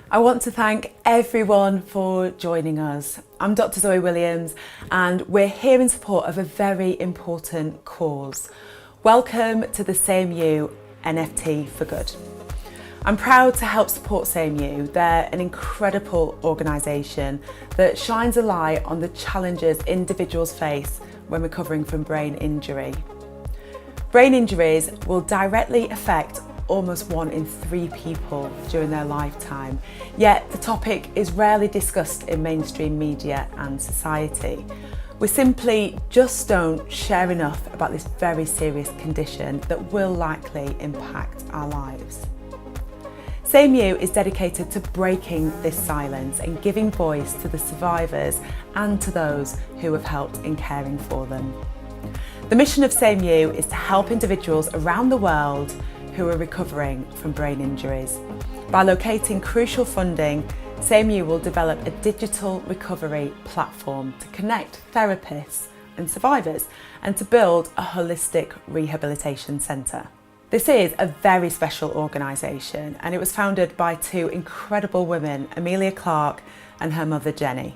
I want to thank everyone for joining us. I'm Dr. Zoe Williams and we're here in support of a very important cause. Welcome to the SameYou NFT for Good. I'm proud to help support SameYou. They're an incredible organisation that shines a light on the challenges individuals face when recovering from brain injury. Brain injuries will directly affect almost 1 in 3 people during their lifetime, yet the topic is rarely discussed in mainstream media and society. We simply just don't share enough about this very serious condition that will likely impact our lives. SameYou is dedicated to breaking this silence and giving voice to the survivors and to those who have helped in caring for them. The mission of SameYou is to help individuals around the world who are recovering from brain injuries. By locating crucial funding, SameYou will develop a digital recovery platform to connect therapists and survivors and to build a holistic rehabilitation centre. This is a very special organisation and it was founded by 2 incredible women, Emilia Clarke and her mother Jenny.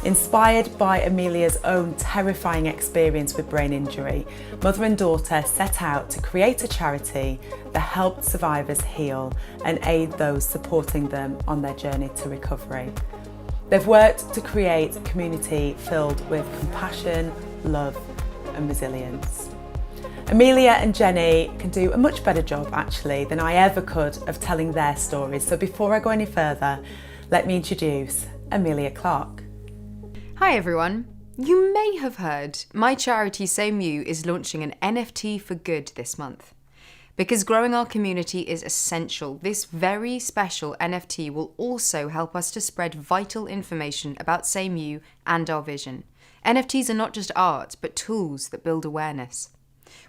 Inspired by Emilia's own terrifying experience with brain injury, mother and daughter set out to create a charity that helped survivors heal and aid those supporting them on their journey to recovery. They've worked to create a community filled with compassion, love and resilience. Emilia and Jenny can do a much better job actually than I ever could of telling their stories. So before I go any further, let me introduce Emilia Clarke. Hi everyone. You may have heard my charity SameYou is launching an NFT for good this month. Because growing our community is essential, this very special NFT will also help us to spread vital information about SameYou and our vision. NFTs are not just art, but tools that build awareness.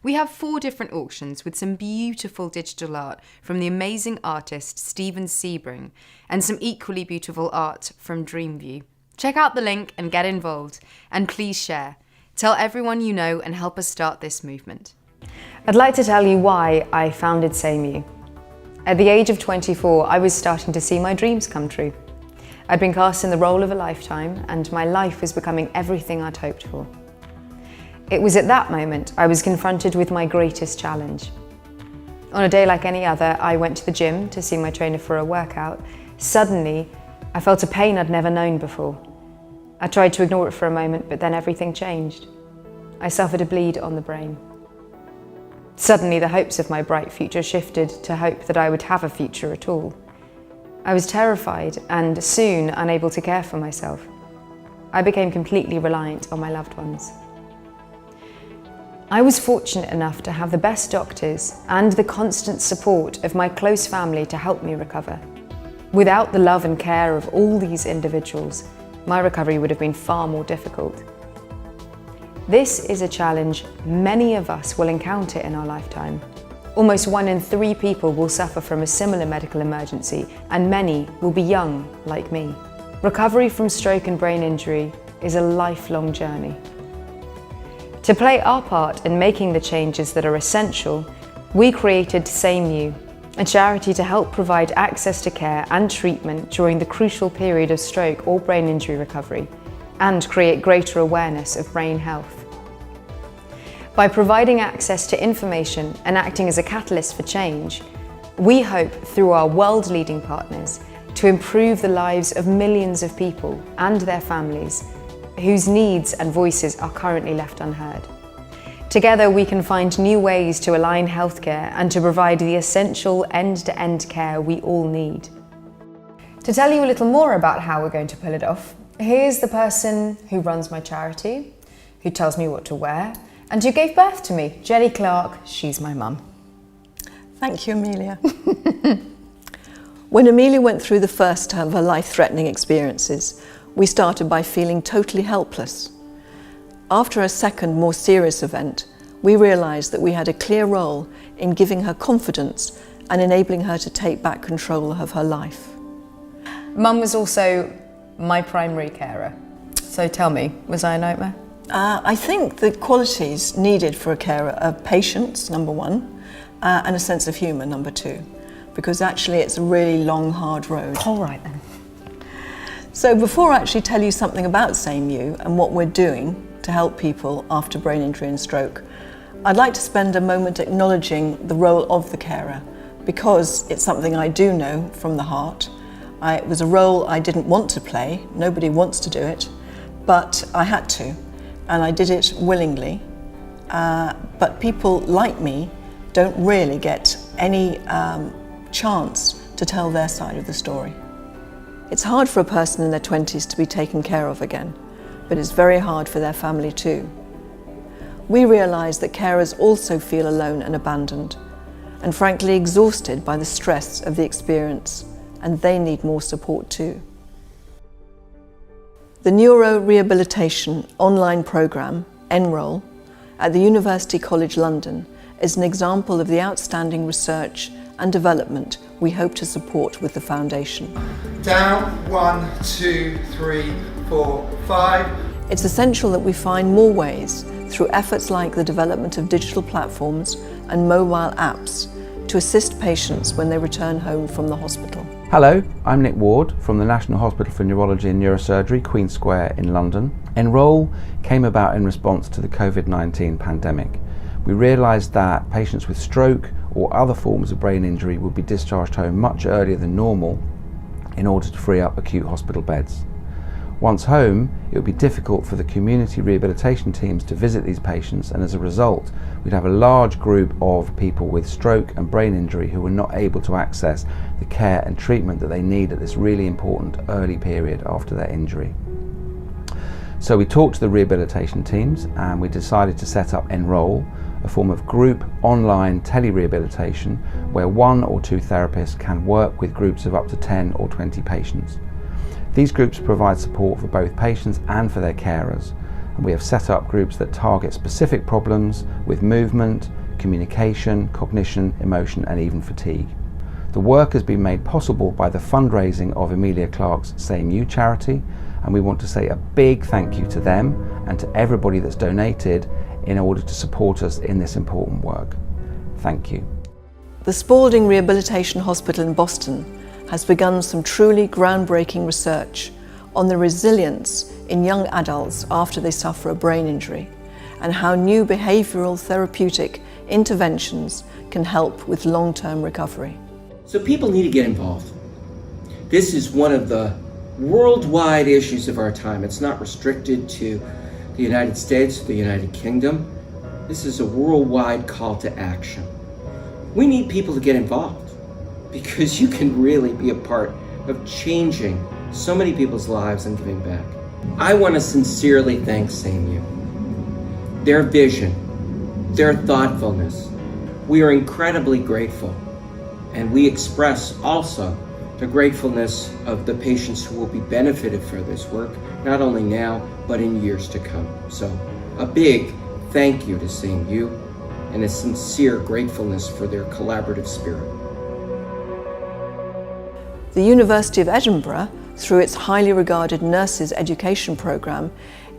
We have 4 different auctions with some beautiful digital art from the amazing artist Steven Sebring and some equally beautiful art from Dreamview. Check out the link and get involved, and please share. Tell everyone you know and help us start this movement. I'd like to tell you why I founded SameYou. At the age of 24, I was starting to see my dreams come true. I'd been cast in the role of a lifetime, and my life was becoming everything I'd hoped for. It was at that moment I was confronted with my greatest challenge. On a day like any other, I went to the gym to see my trainer for a workout. Suddenly, I felt a pain I'd never known before. I tried to ignore it for a moment, but then everything changed. I suffered a bleed on the brain. Suddenly, the hopes of my bright future shifted to hope that I would have a future at all. I was terrified and soon unable to care for myself. I became completely reliant on my loved ones. I was fortunate enough to have the best doctors and the constant support of my close family to help me recover. Without the love and care of all these individuals, my recovery would have been far more difficult. This is a challenge many of us will encounter in our lifetime. Almost 1 in 3 people will suffer from a similar medical emergency, and many will be young, like me. Recovery from stroke and brain injury is a lifelong journey. To play our part in making the changes that are essential, we created SameYou, a charity to help provide access to care and treatment during the crucial period of stroke or brain injury recovery, and create greater awareness of brain health. By providing access to information and acting as a catalyst for change, we hope through our world-leading partners to improve the lives of millions of people and their families whose needs and voices are currently left unheard. Together we can find new ways to align healthcare and to provide the essential end-to-end care we all need. To tell you a little more about how we're going to pull it off, here's the person who runs my charity, who tells me what to wear, and who gave birth to me, Jenny Clarke. She's my mum. Thank you, Emilia. When Emilia went through the first of her life-threatening experiences, we started by feeling totally helpless. After a second, more serious event, we realised that we had a clear role in giving her confidence and enabling her to take back control of her life. Mum was also my primary carer. So tell me, was I a nightmare? I think the qualities needed for a carer are patience, number 1, and a sense of humour, number 2. because actually it's a really long, hard road. All right then. So before I actually tell you something about SameYou and what we're doing to help people after brain injury and stroke, I'd like to spend a moment acknowledging the role of the carer, because it's something I do know from the heart. It was a role I didn't want to play, nobody wants to do it, but I had to, and I did it willingly. But people like me don't really get any chance to tell their side of the story. It's hard for a person in their 20s to be taken care of again, but it's very hard for their family too. We realise that carers also feel alone and abandoned, and frankly exhausted by the stress of the experience, and they need more support too. The Neuro Rehabilitation online programme, Enroll, at the University College London is an example of the outstanding research and development we hope to support with the foundation. Down, 1, 2, 3, 4, 5. It's essential that we find more ways, through efforts like the development of digital platforms and mobile apps, to assist patients when they return home from the hospital. Hello, I'm Nick Ward from the National Hospital for Neurology and Neurosurgery, Queen Square in London. Enroll came about in response to the COVID-19 pandemic. We realised that patients with stroke or other forms of brain injury would be discharged home much earlier than normal in order to free up acute hospital beds. Once home, it would be difficult for the community rehabilitation teams to visit these patients, and as a result, we'd have a large group of people with stroke and brain injury who were not able to access the care and treatment that they need at this really important early period after their injury. So we talked to the rehabilitation teams and we decided to set up Enroll, a form of group online telerehabilitation where 1 or 2 therapists can work with groups of up to 10 or 20 patients. These groups provide support for both patients and for their carers, and we have set up groups that target specific problems with movement, communication, cognition, emotion and even fatigue. The work has been made possible by the fundraising of Emilia Clarke's SameYou charity, and we want to say a big thank you to them and to everybody that's donated in order to support us in this important work. Thank you. The Spalding Rehabilitation Hospital in Boston has begun some truly groundbreaking research on the resilience in young adults after they suffer a brain injury, and how new behavioural therapeutic interventions can help with long-term recovery. So people need to get involved. This is one of the worldwide issues of our time. It's not restricted to the United States or the United Kingdom. This is a worldwide call to action. We need people to get involved because you can really be a part of changing so many people's lives and giving back. I want to sincerely thank SameYou. Their vision, their thoughtfulness. We are incredibly grateful, and we express also the gratefulness of the patients who will be benefited for this work, not only now, but in years to come. So a big thank you to SameYou and a sincere gratefulness for their collaborative spirit. The University of Edinburgh, through its highly regarded nurses education programme,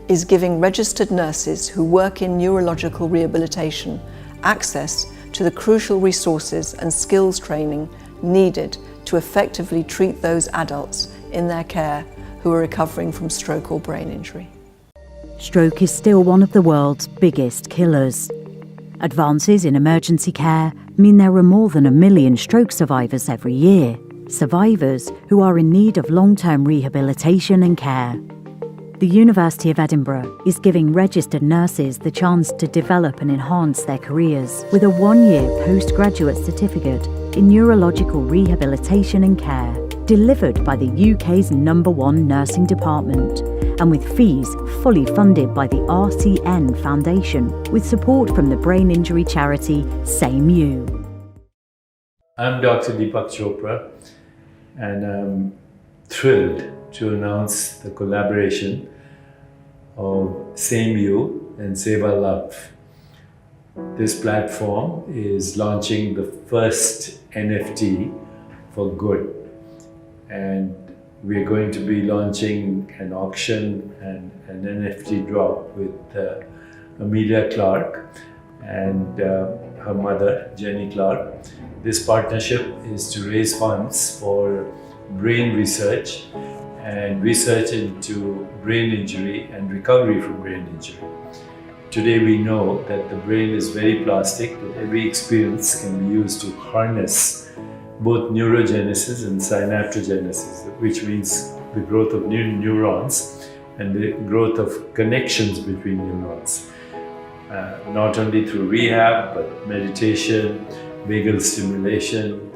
is giving registered nurses who work in neurological rehabilitation access to the crucial resources and skills training needed to effectively treat those adults in their care who are recovering from stroke or brain injury. Stroke is still one of the world's biggest killers. Advances in emergency care mean there are more than 1 million stroke survivors every year, survivors who are in need of long-term rehabilitation and care. The University of Edinburgh is giving registered nurses the chance to develop and enhance their careers with a 1-year postgraduate certificate in neurological rehabilitation and care, delivered by the UK's #1 nursing department, and with fees fully funded by the RCN Foundation, with support from the brain injury charity SameYou. I'm Dr. Deepak Chopra, and I'm thrilled to announce the collaboration of SameYou and Save Our Love. This platform is launching the first NFT for good, and we're going to be launching an auction and an NFT drop with Emilia Clarke, and her mother, Jenny Clarke. This partnership is to raise funds for brain research and research into brain injury and recovery from brain injury. Today we know that the brain is very plastic, that every experience can be used to harness both neurogenesis and synaptogenesis, which means the growth of new neurons and the growth of connections between neurons. Not only through rehab, but meditation, vagal stimulation,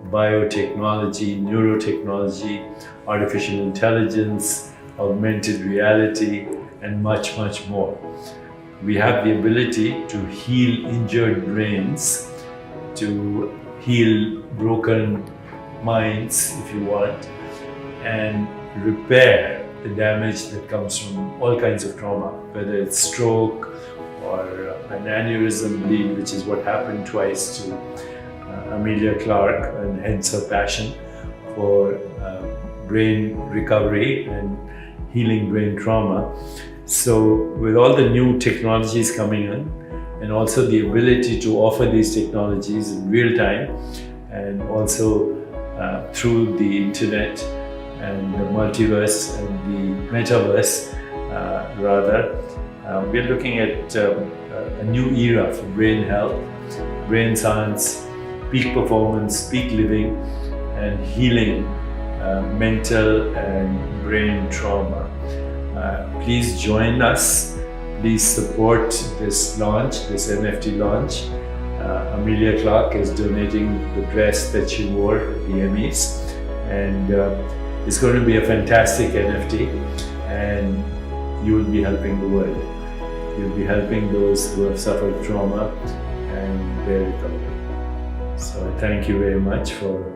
biotechnology, neurotechnology, artificial intelligence, augmented reality, and much, much more. We have the ability to heal injured brains, to heal broken minds, if you want, and repair the damage that comes from all kinds of trauma, whether it's stroke or an aneurysm bleed, which is what happened twice to Emilia Clarke, and hence her passion for brain recovery and healing brain trauma. So with all the new technologies coming in, and also the ability to offer these technologies in real time, and also through the internet and the multiverse and the metaverse, we're looking at a new era for brain health, brain science, peak performance, peak living, and healing mental and brain trauma. Please join us. Please support this launch, this NFT launch. Emilia Clarke is donating the dress that she wore at the Emmys, and it's going to be a fantastic NFT, and you will be helping the world. You'll be helping those who have suffered trauma and their recovery. So I thank you very much for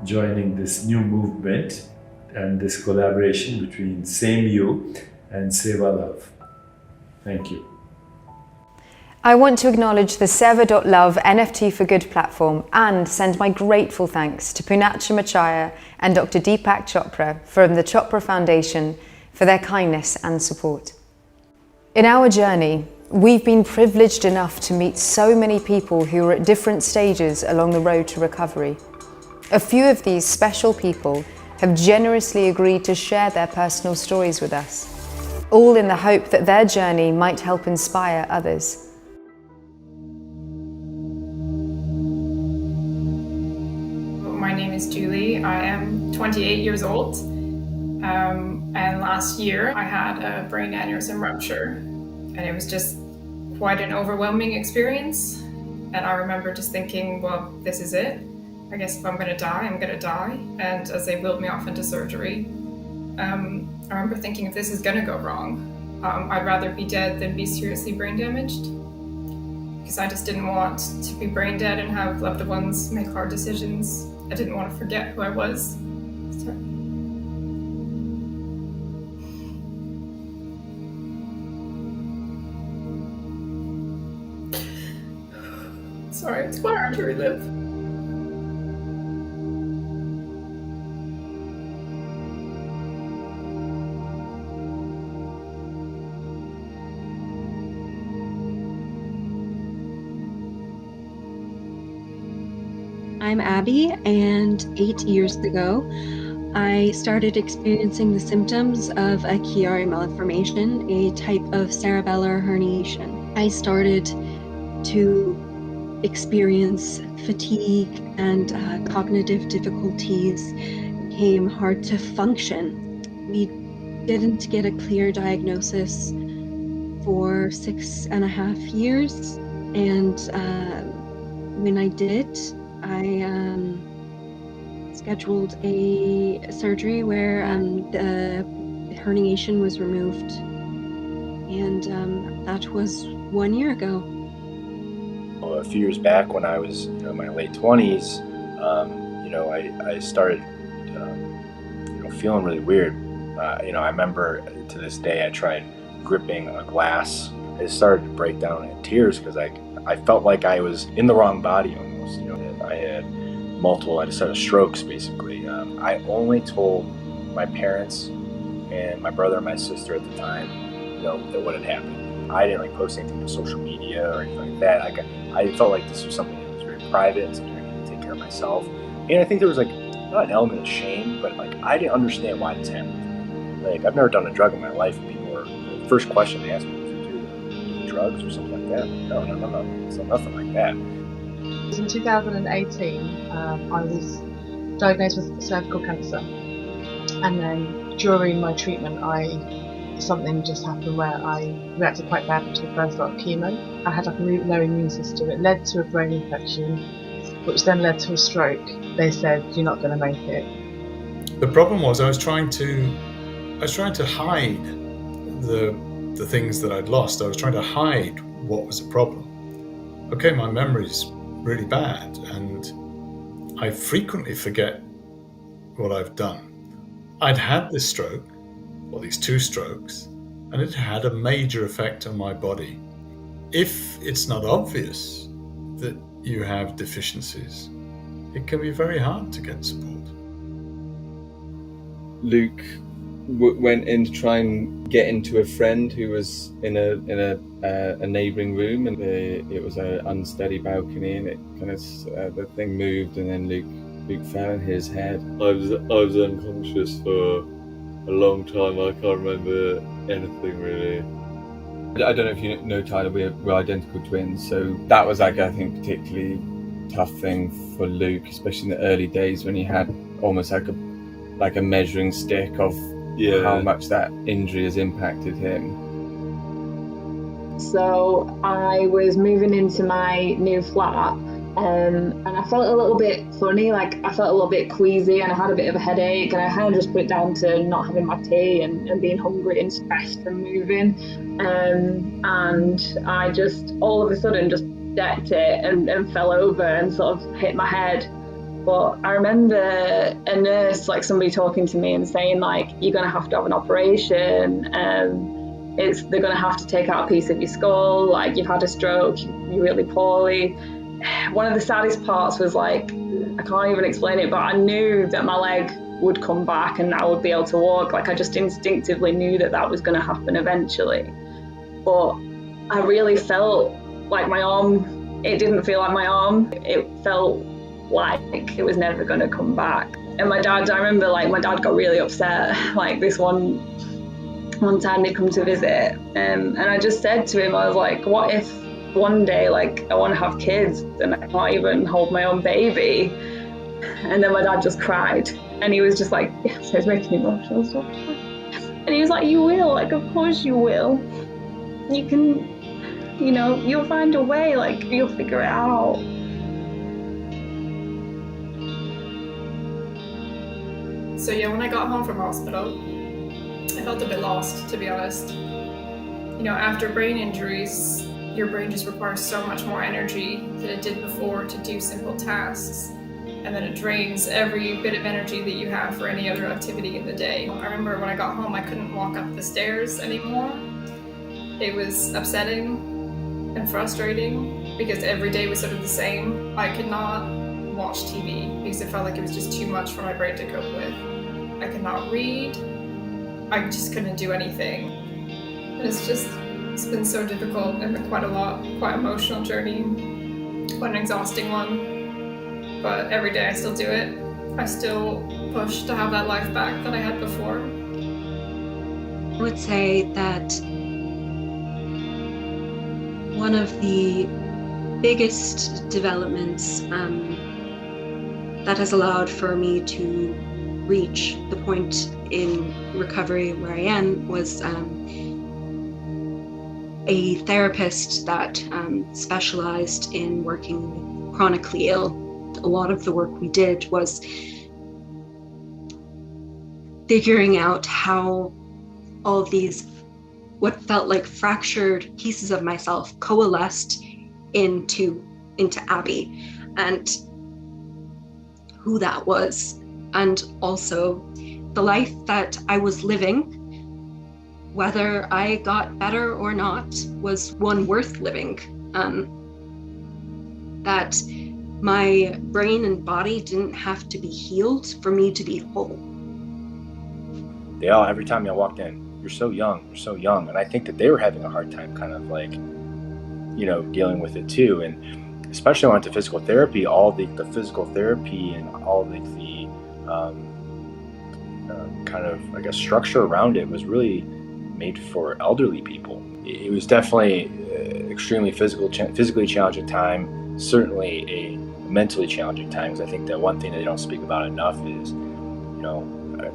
joining this new movement and this collaboration between SameYou and SameYou. Thank you. I want to acknowledge the Seva.love NFT for Good platform and send my grateful thanks to Poonacha Machaya and Dr. Deepak Chopra from the Chopra Foundation for their kindness and support. In our journey, we've been privileged enough to meet so many people who are at different stages along the road to recovery. A few of these special people have generously agreed to share their personal stories with us, all in the hope that their journey might help inspire others. My name is Julie. I am 28 years old, and last year I had a brain aneurysm rupture, and it was just quite an overwhelming experience. And I remember just thinking, well, this is it. I guess if I'm going to die, I'm going to die. And as they wheeled me off into surgery, I remember thinking, if this is going to go wrong, I'd rather be dead than be seriously brain damaged, because I just didn't want to be brain dead and have loved ones make hard decisions. I didn't want to forget who I was. Sorry, it's quite hard to relive. I'm Abby, and 8 years ago, I started experiencing the symptoms of a Chiari malformation, a type of cerebellar herniation. I started to experience fatigue and cognitive difficulties. It became hard to function. We didn't get a clear diagnosis for 6.5 years, and when I did, I scheduled a surgery where the herniation was removed, and that was 1 year ago. A few years back, when I was in my late 20s, I started feeling really weird. I remember to this day I tried gripping a glass. I started to break down in tears because I felt like I was in the wrong body almost. I had multiple set of strokes basically. I only told my parents and my brother and my sister at the time, that what had happened. I didn't like post anything to social media or anything like that. I felt like this was something that was very private and something I needed to take care of myself. And I think there was like not an element of shame, but like I didn't understand why this happened. Like I've never done a drug in my life, and people were the first question they asked me was, "Do you do drugs or something like that?" Like, no. So nothing like that. In 2018, I was diagnosed with cervical cancer, and then during my treatment, something just happened where I reacted quite badly to the first lot of chemo. I had like a really low immune system. It led to a brain infection, which then led to a stroke. They said, "You're not going to make it." The problem was I was trying to hide the things that I'd lost. I was trying to hide what was a problem. Okay, my memory's really bad, and I frequently forget what I've done. I'd had this stroke, or these 2 strokes, and it had a major effect on my body. If it's not obvious that you have deficiencies, it can be very hard to get support. Luke went in to try and get into a friend who was in a neighbouring room, and it was an unsteady balcony, and it kind of the thing moved, and then Luke fell and hit his head. I was unconscious for a long time. I can't remember anything really. I don't know if you know, Tyler, we're identical twins, so that was like, I think, particularly tough thing for Luke, especially in the early days when he had almost like a measuring stick of how much that injury has impacted him. So I was moving into my new flat, and I felt a little bit funny, like I felt a little bit queasy, and I had a bit of a headache, and I kind of just put it down to not having my tea and being hungry and stressed and moving, and I just all of a sudden just decked it and fell over and sort of hit my head. But I remember a nurse, like somebody talking to me and saying, like, you're going to have an operation, they're going to have to take out a piece of your skull, like you've had a stroke, you're really poorly. One of the saddest parts was, like, I can't even explain it, but I knew that my leg would come back and I would be able to walk. Like, I just instinctively knew that was going to happen eventually. But I really felt like my arm, it didn't feel like my arm, it felt like it was never going to come back. And my dad, I remember, like, my dad got really upset, like this one time they'd come to visit, and I just said to him, I was like, what if one day, like, I want to have kids and I can't even hold my own baby? And then my dad just cried, and he was just like, yeah, so it's making me emotional, so. And he was like, you will, like, of course you will. You can, you'll find a way, like, you'll figure it out. So yeah, when I got home from hospital, I felt a bit lost, to be honest. After brain injuries, your brain just requires so much more energy than it did before to do simple tasks. And then it drains every bit of energy that you have for any other activity in the day. I remember when I got home, I couldn't walk up the stairs anymore. It was upsetting and frustrating because every day was sort of the same. I could not watch TV because it felt like it was just too much for my brain to cope with. I could not read. I just couldn't do anything. And it's been so difficult and quite emotional journey, quite an exhausting one. But every day I still do it. I still push to have that life back that I had before. I would say that one of the biggest developments that has allowed for me to reach the point in recovery where I am was a therapist that specialized in working with chronically ill. A lot of the work we did was figuring out how all of these, what felt like fractured pieces of myself, coalesced into Abby, and who that was, and also the life that I was living, whether I got better or not, was one worth living. That my brain and body didn't have to be healed for me to be whole. Every time I walked in, you're so young. And I think that they were having a hard time kind of like, you know, dealing with it too. And especially when I went to physical therapy, all the physical therapy and all the kind of, I guess, structure around it was really made for elderly people. It was definitely extremely physically challenging time, certainly a mentally challenging time, because I think that one thing that they don't speak about enough is, you know,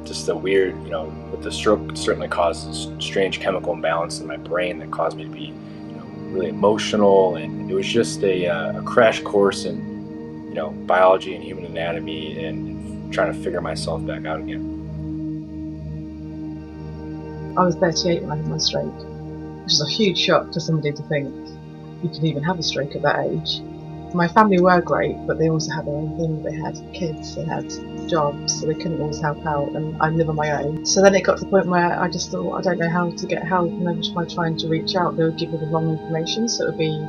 just the weird, you know, with the stroke certainly caused this strange chemical imbalance in my brain that caused me to be, you know, really emotional, and it was just a crash course in, you know, biology and human anatomy and trying to figure myself back out again. I was 38 when I had my stroke, which is a huge shock to somebody to think you can even have a stroke at that age. My family were great, but they also had their own thing. They had kids, they had jobs, so they couldn't always help out, and I live on my own. So then it got to the point where I just thought, I don't know how to get help, and every time I tried to reach out, they would give me the wrong information, so it would be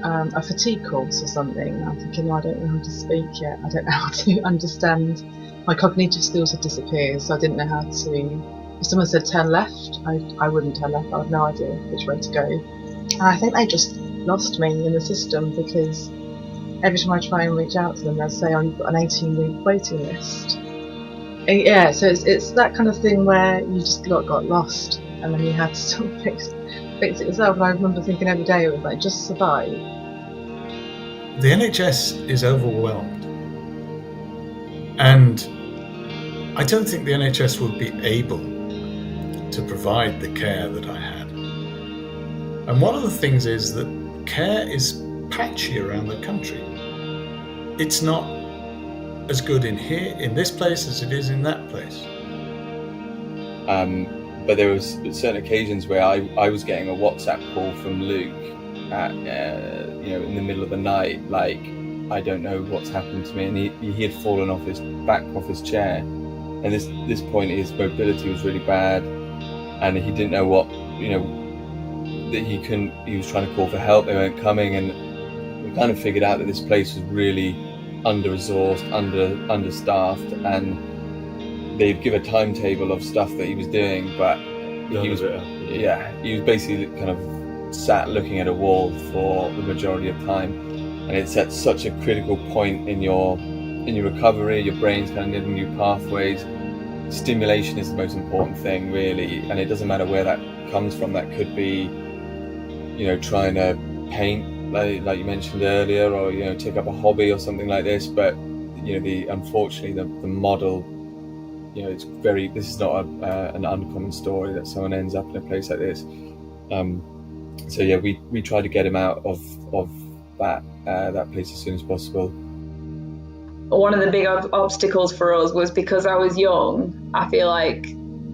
a fatigue course or something. And I'm thinking, I don't know how to speak yet, I don't know how to understand. My cognitive skills had disappeared, so I didn't know how to. If someone said turn left, I wouldn't turn left. I had no idea which way to go. And I think they just lost me in the system, because every time I try and reach out to them, they'll say, oh, you've got an 18-week waiting list. And yeah, so it's that kind of thing where you just got lost, and then you had to sort of fix it yourself. And I remember thinking every day, it was like, just survive. The NHS is overwhelmed, and I don't think the NHS would be able to provide the care that I had. And one of the things is that care is patchy around the country. It's not as good in this place as it is in that place. But there was certain occasions where I was getting a WhatsApp call from Luke at in the middle of the night, like, I don't know what's happened to me, and he had fallen off his chair, and this point his mobility was really bad, and he didn't know what, that he was trying to call for help, they weren't coming, and we kind of figured out that this place was really under-resourced, understaffed, and they'd give a timetable of stuff that he was doing, but he was basically kind of sat looking at a wall for the majority of time, and it's at such a critical point in your recovery. Your brain's kind of getting new pathways. Stimulation is the most important thing, really, and it doesn't matter where that comes from. That could be, trying to paint, like you mentioned earlier, or take up a hobby or something like this. But unfortunately the model, this is not an uncommon story that someone ends up in a place like this. So yeah, we try to get him out of that place as soon as possible. One of the big obstacles for us was because I was young. I feel like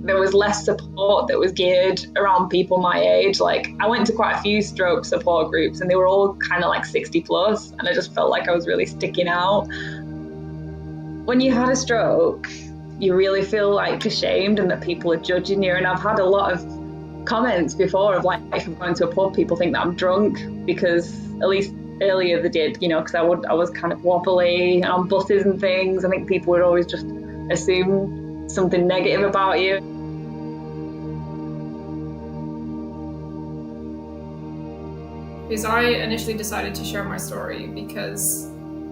there was less support that was geared around people my age. Like, I went to quite a few stroke support groups, and they were all kind of like 60 plus, and I just felt like I was really sticking out. When you had a stroke, you really feel like ashamed and that people are judging you. And I've had a lot of comments before of like, if I'm going to a pub, people think that I'm drunk, because at least earlier they did, because I was kind of wobbly on buses and things. I think people would always just assume something negative about you. Because I initially decided to share my story because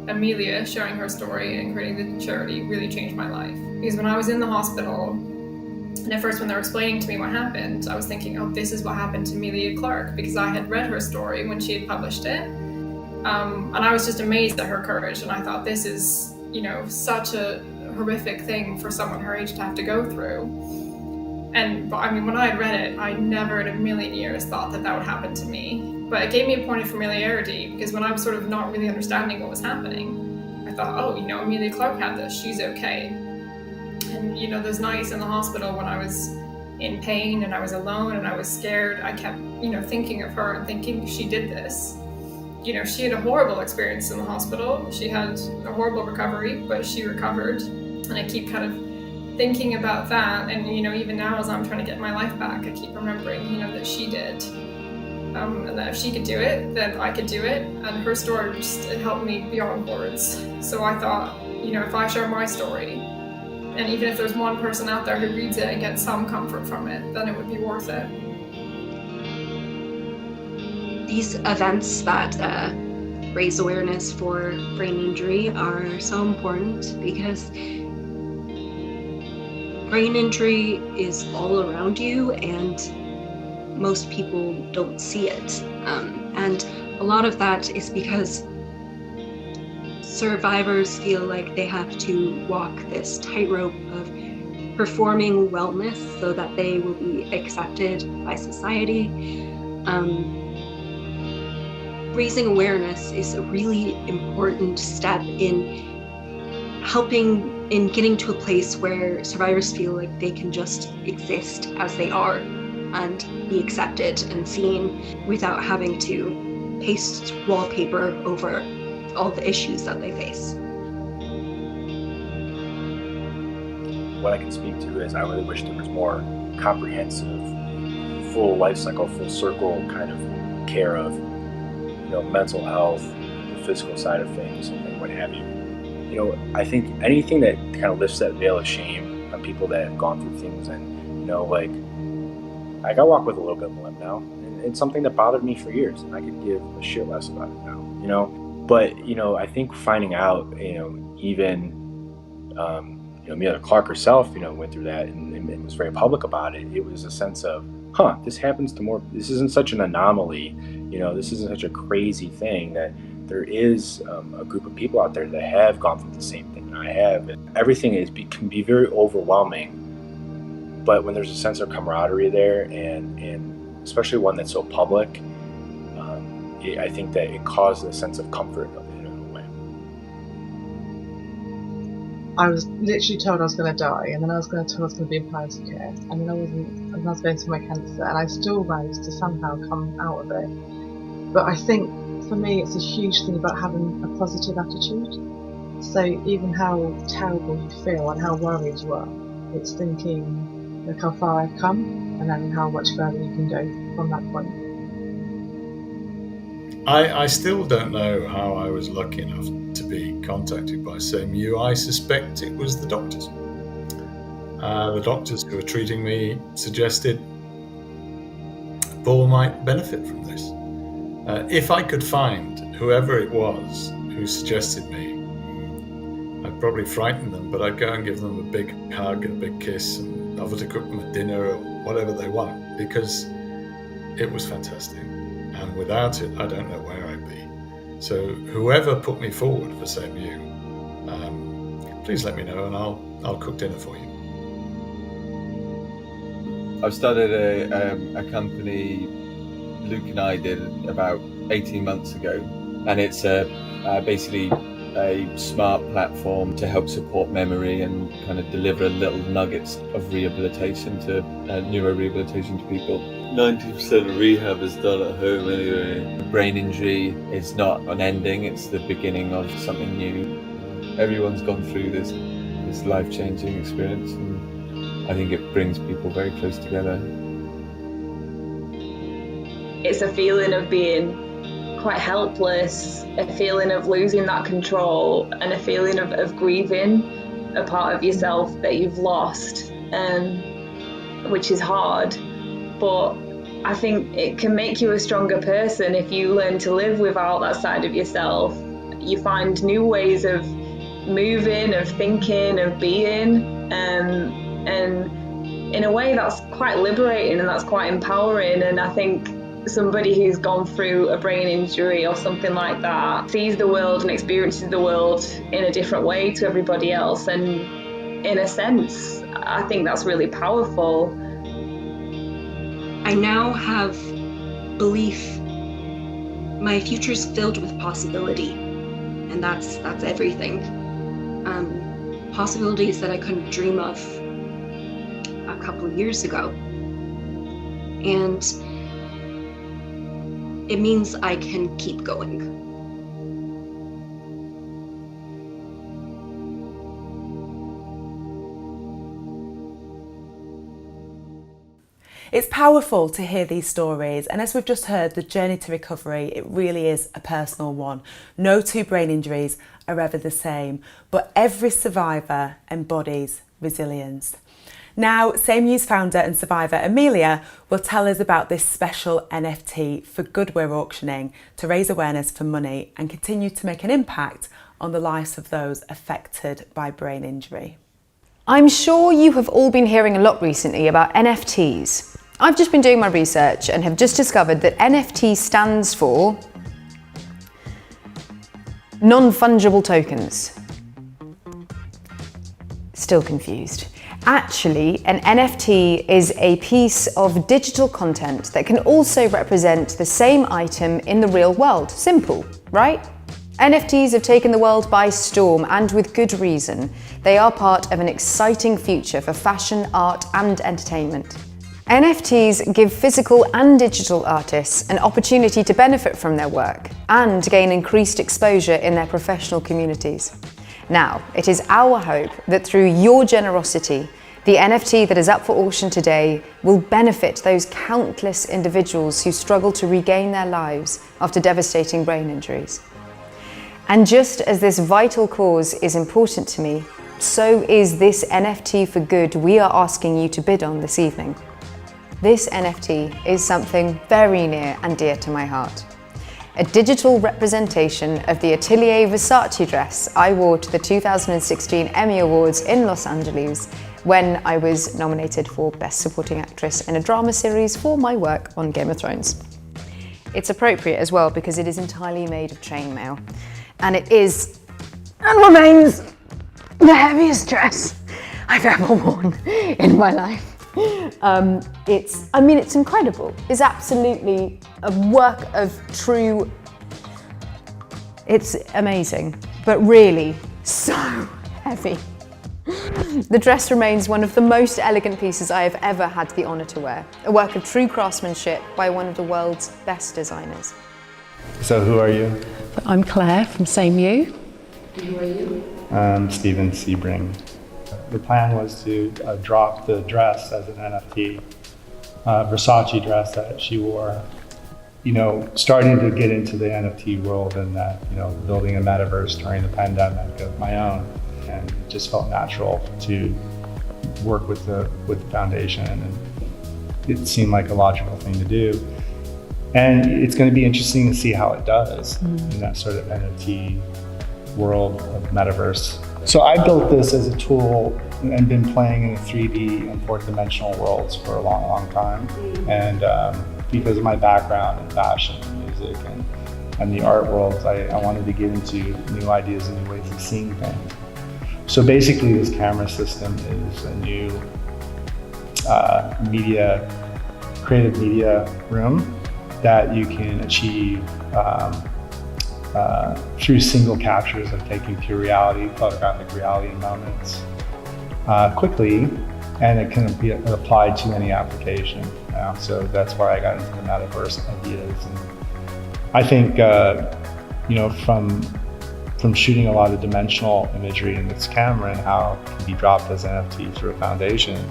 Emilia sharing her story and creating the charity really changed my life. Because when I was in the hospital, and at first when they were explaining to me what happened, I was thinking, oh, this is what happened to Emilia Clarke, because I had read her story when she had published it. And I was just amazed at her courage, and I thought, this is, such a horrific thing for someone her age to have to go through. But I mean, when I had read it, I never in a million years thought that would happen to me. But it gave me a point of familiarity, because when I was sort of not really understanding what was happening, I thought, oh, Emilia Clarke had this, she's okay. And those nights in the hospital when I was in pain and I was alone and I was scared, I kept, thinking of her and thinking, she did this. She had a horrible experience in the hospital. She had a horrible recovery, but she recovered. And I keep kind of thinking about that. And, even now as I'm trying to get my life back, I keep remembering, that she did. And that if she could do it, then I could do it. And her story it helped me beyond words. So I thought, if I share my story, And even if there's one person out there who reads it and gets some comfort from it, then it would be worth it. These events that raise awareness for brain injury are so important because brain injury is all around you and most people don't see it. And a lot of that is because survivors feel like they have to walk this tightrope of performing wellness so that they will be accepted by society. Raising awareness is a really important step in helping in getting to a place where survivors feel like they can just exist as they are and be accepted and seen without having to paste wallpaper over all the issues that they face. What I can speak to is I really wish there was more comprehensive, full life cycle, full circle kind of care of, mental health, the physical side of things, and what have you. I think anything that kind of lifts that veil of shame on people that have gone through things, and like I walk with a little bit of a limp now, and it's something that bothered me for years, and I could give a shit less about it now. But I think finding out, even Emilia Clarke herself, went through that and was very public about it. It was a sense of, this happens to more. This isn't such an anomaly. This isn't such a crazy thing, that there is a group of people out there that have gone through the same thing that I have. And everything can be very overwhelming, but when there's a sense of camaraderie there, and especially one that's so public, I think that it caused a sense of comfort in a way. I was literally told I was going to die, and then I was told I was going to be in palliative care, and then I was going through my cancer, and I still managed to somehow come out of it. But I think for me it's a huge thing about having a positive attitude. So even how terrible you feel and how worried you are, it's thinking, look how far I've come, and then how much further you can go from that point. I still don't know how I was lucky enough to be contacted by SameYou. I suspect it was the doctors. The doctors who were treating me suggested Paul might benefit from this. If I could find whoever it was who suggested me, I'd probably frighten them, but I'd go and give them a big hug and a big kiss and offer to cook them a dinner or whatever they want, because it was fantastic. And without it, I don't know where I'd be. So whoever put me forward for SameYou, please let me know and I'll cook dinner for you. I've started a company, Luke and I did about 18 months ago, and it's basically a smart platform to help support memory and kind of deliver little nuggets of rehabilitation to neurorehabilitation to people. 90% of rehab is done at home anyway. Brain injury is not an ending, it's the beginning of something new. Everyone's gone through this life-changing experience, and I think it brings people very close together. It's a feeling of being quite helpless, a feeling of losing that control, and a feeling of grieving a part of yourself that you've lost, which is hard. But I think it can make you a stronger person if you learn to live without that side of yourself. You find new ways of moving, of thinking, of being, and in a way that's quite liberating and that's quite empowering. And I think somebody who's gone through a brain injury or something like that sees the world and experiences the world in a different way to everybody else, and in a sense I think that's really powerful. I now have belief. My future's filled with possibility, and that's everything. Possibilities that I couldn't dream of a couple of years ago. And it means I can keep going. It's powerful to hear these stories, and as we've just heard, the journey to recovery, it really is a personal one. No two brain injuries are ever the same, but every survivor embodies resilience. Now, SameYou's founder and survivor Emilia will tell us about this special NFT for good we're auctioning to raise awareness for money and continue to make an impact on the lives of those affected by brain injury. I'm sure you have all been hearing a lot recently about NFTs. I've just been doing my research and have just discovered that NFT stands for non-fungible tokens. Still confused. Actually, an NFT is a piece of digital content that can also represent the same item in the real world. Simple, right? NFTs have taken the world by storm, and with good reason. They are part of an exciting future for fashion, art, and entertainment. NFTs give physical and digital artists an opportunity to benefit from their work and gain increased exposure in their professional communities. Now, it is our hope that through your generosity, the NFT that is up for auction today will benefit those countless individuals who struggle to regain their lives after devastating brain injuries. And just as this vital cause is important to me, so is this NFT for good we are asking you to bid on this evening. This NFT is something very near and dear to my heart. A digital representation of the Atelier Versace dress I wore to the 2016 Emmy Awards in Los Angeles when I was nominated for Best Supporting Actress in a drama series for my work on Game of Thrones. It's appropriate as well because it is entirely made of chainmail, and it is and remains the heaviest dress I've ever worn in my life. It's incredible. It's absolutely a work of true, it's amazing, but really so heavy. The dress remains one of the most elegant pieces I have ever had the honour to wear, a work of true craftsmanship by one of the world's best designers. So who are you? I'm Claire from SameYou. Who are you? I'm Stephen Sebring. The plan was to drop the dress as an NFT, Versace dress that she wore. You know, starting to get into the NFT world and that, you know, building a metaverse during the pandemic of my own. And it just felt natural to work with the foundation, and it seemed like a logical thing to do. And it's going to be interesting to see how it does in that sort of NFT world of metaverse. So I built this as a tool and been playing in the 3D and fourth dimensional worlds for a long, long time. And because of my background in fashion and music and the art worlds, I wanted to get into new ideas and new ways of seeing things. So basically this camera system is a new creative media room that you can achieve through single captures of taking pure reality, photographic reality moments quickly, and it can be applied to any application. So that's why I got into the metaverse ideas. And I think, you know, from shooting a lot of dimensional imagery in this camera and how it can be dropped as NFT through a foundation,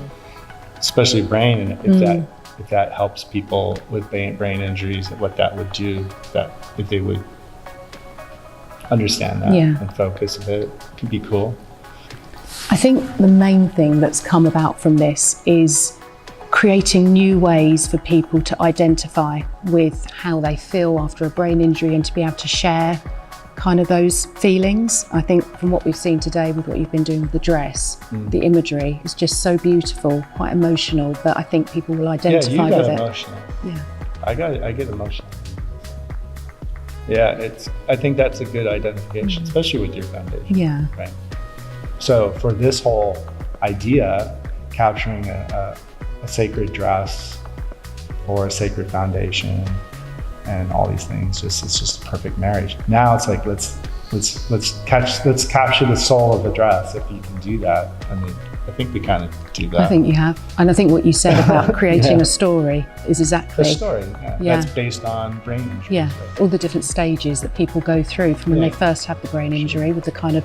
especially brain, and if that helps people with brain injuries, what that would do, that if they would understand that and focus a bit, it could be cool. I think the main thing that's come about from this is creating new ways for people to identify with how they feel after a brain injury and to be able to share kind of those feelings. I think from what we've seen today with what you've been doing with the dress, the imagery is just so beautiful, quite emotional, but I think people will identify with it. Emotional. Yeah, I get emotional. Yeah, I think that's a good identification, especially with your foundation. Yeah. Right. So for this whole idea, capturing a sacred dress or a sacred foundation and all these things, it's just a perfect marriage. Now it's like let's capture the soul of the dress. If you can do that, I mean, I think we kind of do that. I think you have, and I think what you said about creating a story is exactly a story. Yeah. That's based on brain injury. Yeah, all the different stages that people go through from when they first have the brain injury with the kind of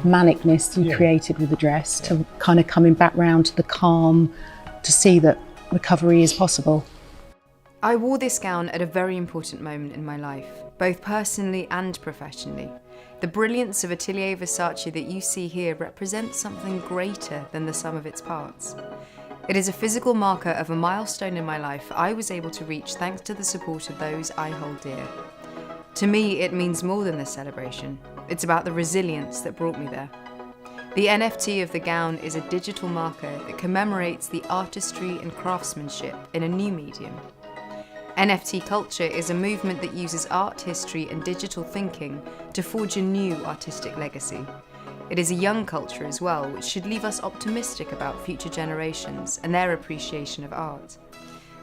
manicness you created with the dress to kind of coming back round to the calm, to see that recovery is possible. I wore this gown at a very important moment in my life, both personally and professionally. The brilliance of Atelier Versace that you see here represents something greater than the sum of its parts. It is a physical marker of a milestone in my life I was able to reach thanks to the support of those I hold dear. To me, it means more than this celebration. It's about the resilience that brought me there. The NFT of the gown is a digital marker that commemorates the artistry and craftsmanship in a new medium. NFT culture is a movement that uses art history and digital thinking to forge a new artistic legacy. It is a young culture as well, which should leave us optimistic about future generations and their appreciation of art.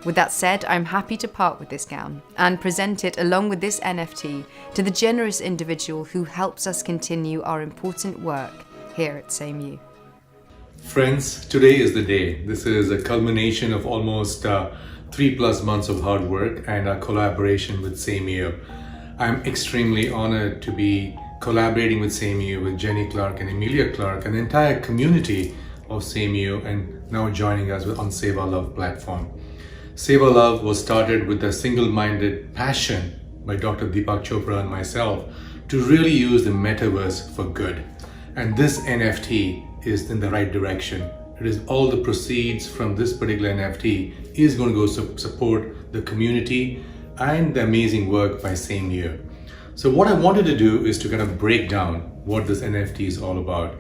With that said, I'm happy to part with this gown and present it along with this NFT to the generous individual who helps us continue our important work here at SameYou. Friends, today is the day. This is a culmination of almost 3+ months of hard work and our collaboration with SameYou. I'm extremely honored to be collaborating with SameYou, with Jenny Clarke and Emilia Clarke, and the entire community of SameYou, and now joining us on Save Our Love platform. Save Our Love was started with a single-minded passion by Dr. Deepak Chopra and myself to really use the metaverse for good. And this NFT is in the right direction. It is all the proceeds from this particular NFT is going to go support the community and the amazing work by SameYou. So what I wanted to do is to kind of break down what this NFT is all about.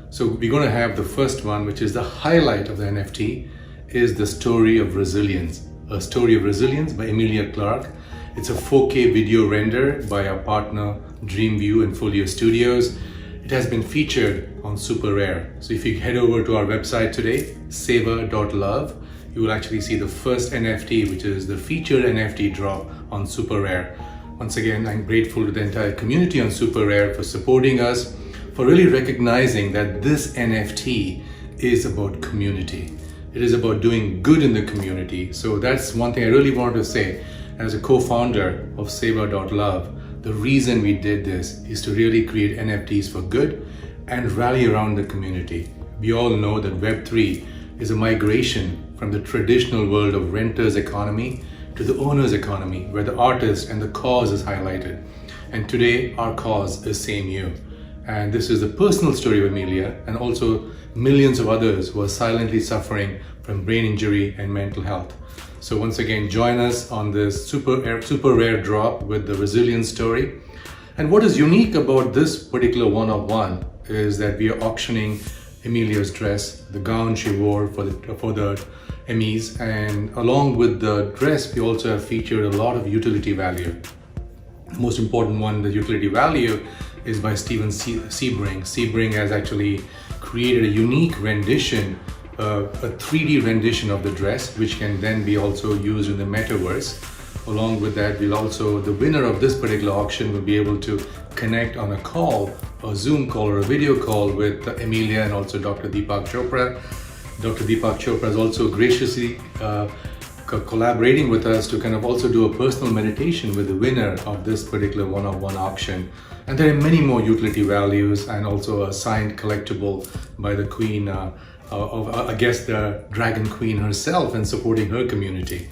So we're going to have the first one, which is the highlight of the NFT, is the story of resilience. A Story of Resilience by Emilia Clarke. It's a 4K video render by our partner Dreamview and Folio Studios. It has been featured on Super Rare. So if you head over to our website today, savor.love, you will actually see the first NFT, which is the featured NFT drop on Super Rare. Once again, I'm grateful to the entire community on Super Rare for supporting us, for really recognizing that this NFT is about community. It is about doing good in the community. So that's one thing I really wanted to say. As a co-founder of savor.love, the reason we did this is to really create NFTs for good and rally around the community. We all know that Web3 is a migration from the traditional world of renters economy to the owner's economy, where the artist and the cause is highlighted. And today, our cause is SameYou. And this is the personal story of Emilia and also millions of others who are silently suffering from brain injury and mental health. So once again, join us on this super rare drop with the resilience story. And what is unique about this particular one-of-one is that we are auctioning Emilia's dress, the gown she wore for the Emmys, and along with the dress, we also have featured a lot of utility value. The most important one, the utility value, is by Steven Sebring. Sebring has actually created a unique rendition, a 3D rendition of the dress, which can then be also used in the metaverse. Along with that, the winner of this particular auction will be able to connect on a call, a Zoom call or a video call with Emilia and also Dr. Deepak Chopra. Dr. Deepak Chopra is also graciously collaborating with us to kind of also do a personal meditation with the winner of this particular one-of-one auction. And there are many more utility values and also a signed collectible by the Queen, I guess the Dragon Queen herself, and supporting her community.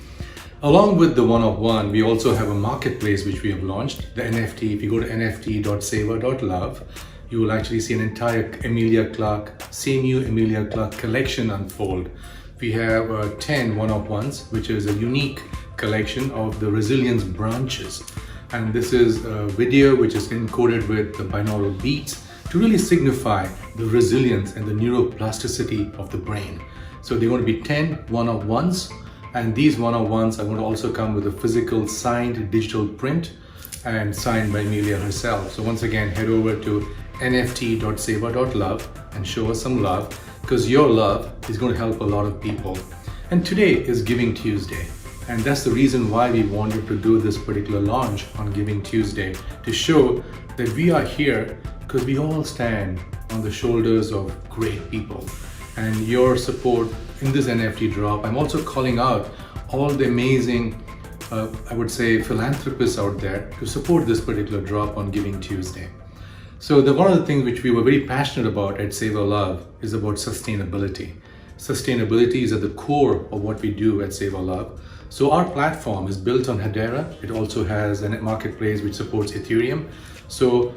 Along with the one-of-one, we also have a marketplace which we have launched, the NFT. If you go to nft.savor.love, you will actually see an entire Emilia Clarke, SameYou Emilia Clarke collection unfold. We have 10 one-of-ones, which is a unique collection of the resilience branches. And this is a video which is encoded with the binaural beats to really signify the resilience and the neuroplasticity of the brain. So they're going to be 10 one-of-ones, and these one-of-ones are going to also come with a physical signed digital print and signed by Emilia herself. So once again, head over to nft.savor.love and show us some love, because your love is going to help a lot of people. And today is Giving Tuesday. And that's the reason why we wanted to do this particular launch on Giving Tuesday, to show that we are here because we all stand on the shoulders of great people. And your support in this NFT drop, I'm also calling out all the amazing, I would say, philanthropists out there to support this particular drop on Giving Tuesday. So one of the things which we were very passionate about at Save Our Love is about sustainability. sustainability is at the core of what we do at Save Our Love. So our platform is built on Hedera. It also has a marketplace which supports Ethereum. So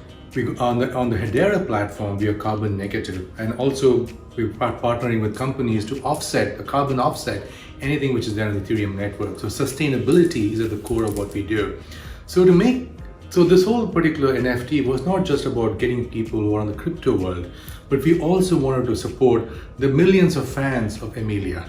on the Hedera platform, we are carbon negative, and also we're partnering with companies to offset, carbon offset, anything which is there on the Ethereum network. So sustainability is at the core of what we do. So this whole particular NFT was not just about getting people who are in the crypto world, but we also wanted to support the millions of fans of Emilia.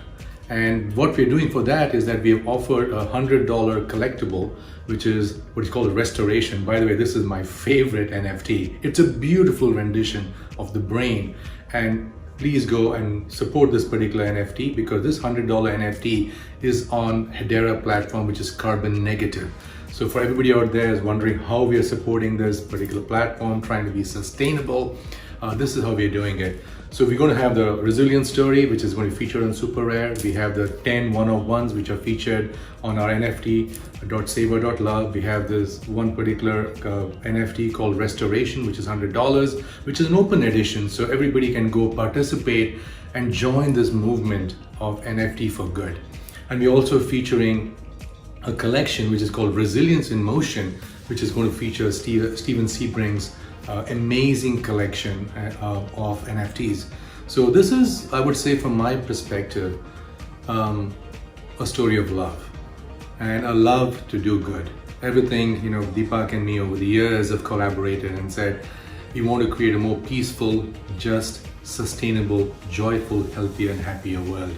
And what we're doing for that is that we have offered a $100 collectible, which is what is called a restoration. By the way, this is my favorite NFT. It's a beautiful rendition of the brain. And please go and support this particular NFT, because this $100 NFT is on Hedera platform, which is carbon negative. So for everybody out there is wondering how we are supporting this particular platform, trying to be sustainable, this is how we are doing it. So we're going to have the resilience story, which is going to feature on Super Rare. We have the 10 one-of-ones, which are featured on our NFT.saver.love. We have this one particular NFT called Restoration, which is $100, which is an open edition. So everybody can go participate and join this movement of NFT for good. And we're also featuring a collection which is called Resilience in Motion, which is going to feature Steven Sebring's amazing collection of NFTs. So this is, I would say, from my perspective, a story of love and a love to do good. Everything, Deepak and me over the years have collaborated and said, we want to create a more peaceful, just, sustainable, joyful, healthier and happier world.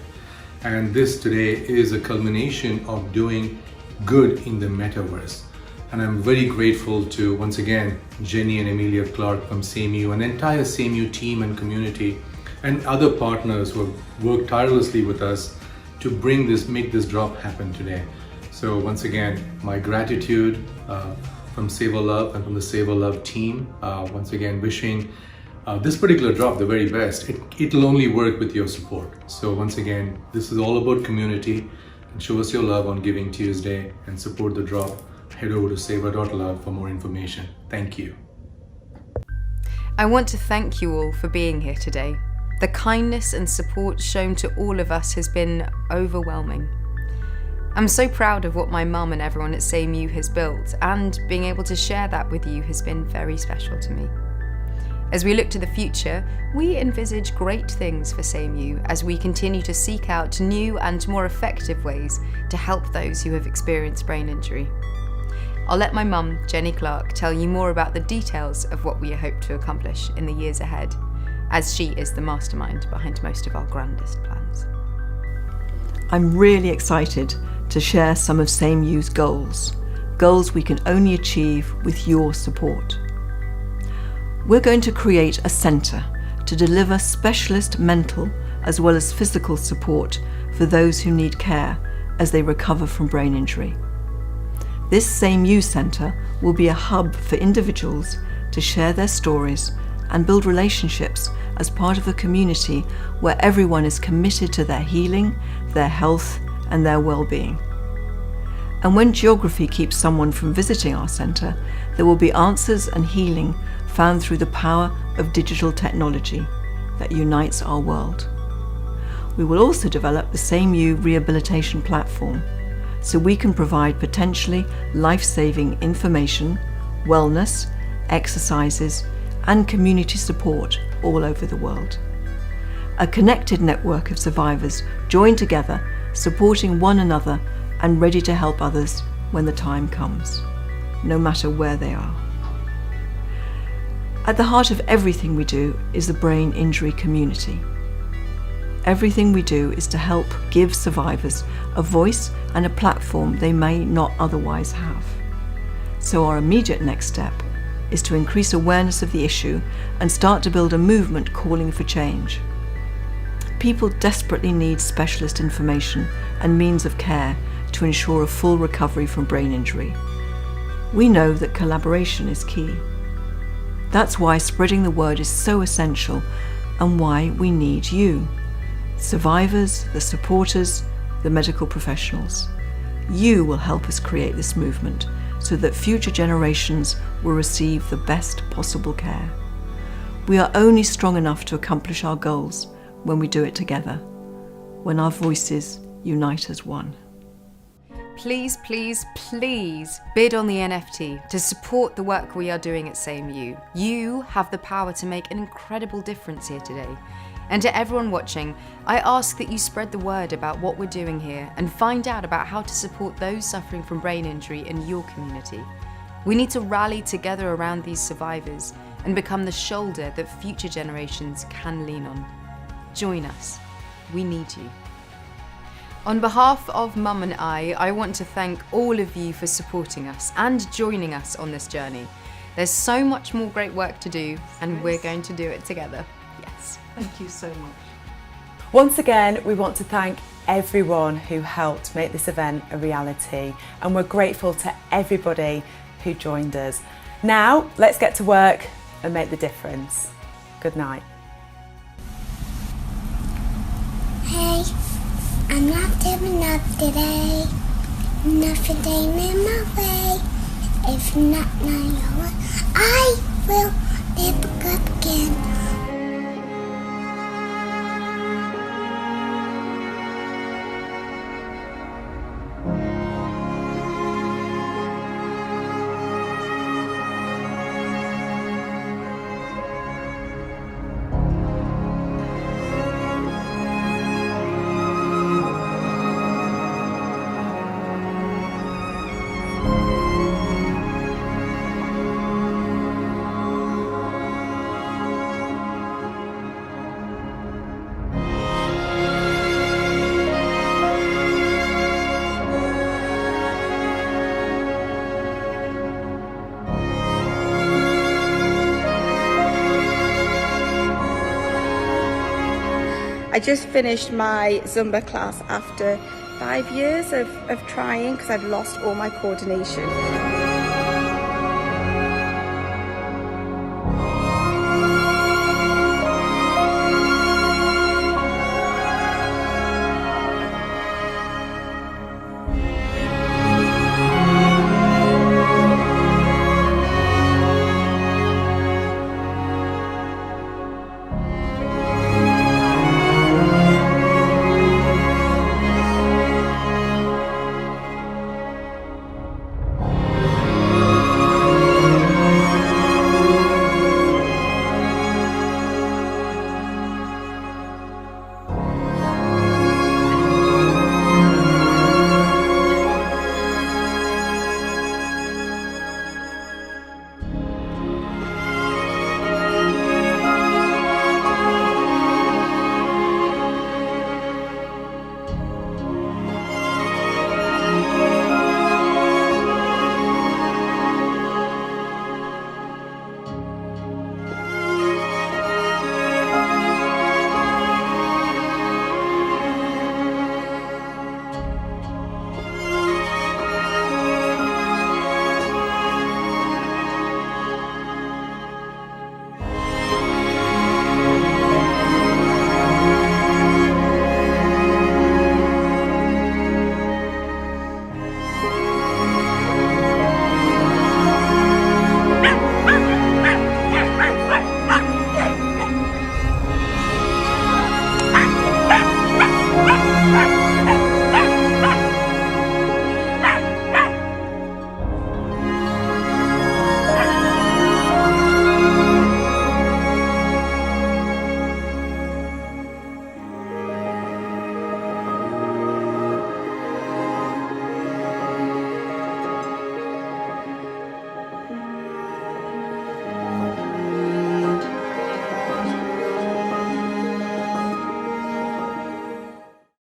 And this today is a culmination of doing good in the metaverse. And I'm very grateful to, once again, Jenny and Emilia Clarke from SameYou, and the entire SameYou team and community, and other partners who have worked tirelessly with us to make this drop happen today. So once again, my gratitude from Save Our Love and from the Save Our Love team. Once again, wishing this particular drop the very best. It'll only work with your support. So once again, this is all about community, and show us your love on Giving Tuesday and support the drop. Head over to saver.love for more information. Thank you. I want to thank you all for being here today. The kindness and support shown to all of us has been overwhelming. I'm so proud of what my mum and everyone at SameYou has built, and being able to share that with you has been very special to me. As we look to the future, we envisage great things for SameYou as we continue to seek out new and more effective ways to help those who have experienced brain injury. I'll let my mum, Jenny Clarke, tell you more about the details of what we hope to accomplish in the years ahead, as she is the mastermind behind most of our grandest plans. I'm really excited to share some of SameYou's goals we can only achieve with your support. We're going to create a centre to deliver specialist mental as well as physical support for those who need care as they recover from brain injury. This SameYou Centre will be a hub for individuals to share their stories and build relationships as part of a community where everyone is committed to their healing, their health and their well-being. And when geography keeps someone from visiting our centre, there will be answers and healing found through the power of digital technology that unites our world. We will also develop the SameYou rehabilitation platform, so we can provide potentially life-saving information, wellness, exercises, and community support all over the world. A connected network of survivors joined together, supporting one another and ready to help others when the time comes, no matter where they are. At the heart of everything we do is the brain injury community. Everything we do is to help give survivors a voice and a platform they may not otherwise have. So our immediate next step is to increase awareness of the issue and start to build a movement calling for change. People desperately need specialist information and means of care to ensure a full recovery from brain injury. We know that collaboration is key. That's why spreading the word is so essential and why we need you. Survivors, the supporters, the medical professionals. You will help us create this movement so that future generations will receive the best possible care. We are only strong enough to accomplish our goals when we do it together. when our voices unite as one. Please, please, please bid on the NFT to support the work we are doing at SameYou. You have the power to make an incredible difference here today. And to everyone watching, I ask that you spread the word about what we're doing here and find out about how to support those suffering from brain injury in your community. We need to rally together around these survivors and become the shoulder that future generations can lean on. Join us. We need you. On behalf of Mum and I want to thank all of you for supporting us and joining us on this journey. There's so much more great work to do, and we're going to do it together. Yes. Thank you so much. Once again, we want to thank everyone who helped make this event a reality, and we're grateful to everybody who joined us. Now, let's get to work and make the difference. Good night. Hey, I'm not giving up today. Nothing came in my way. If not now, I will never up again. I just finished my Zumba class after 5 years of trying because I've lost all my coordination.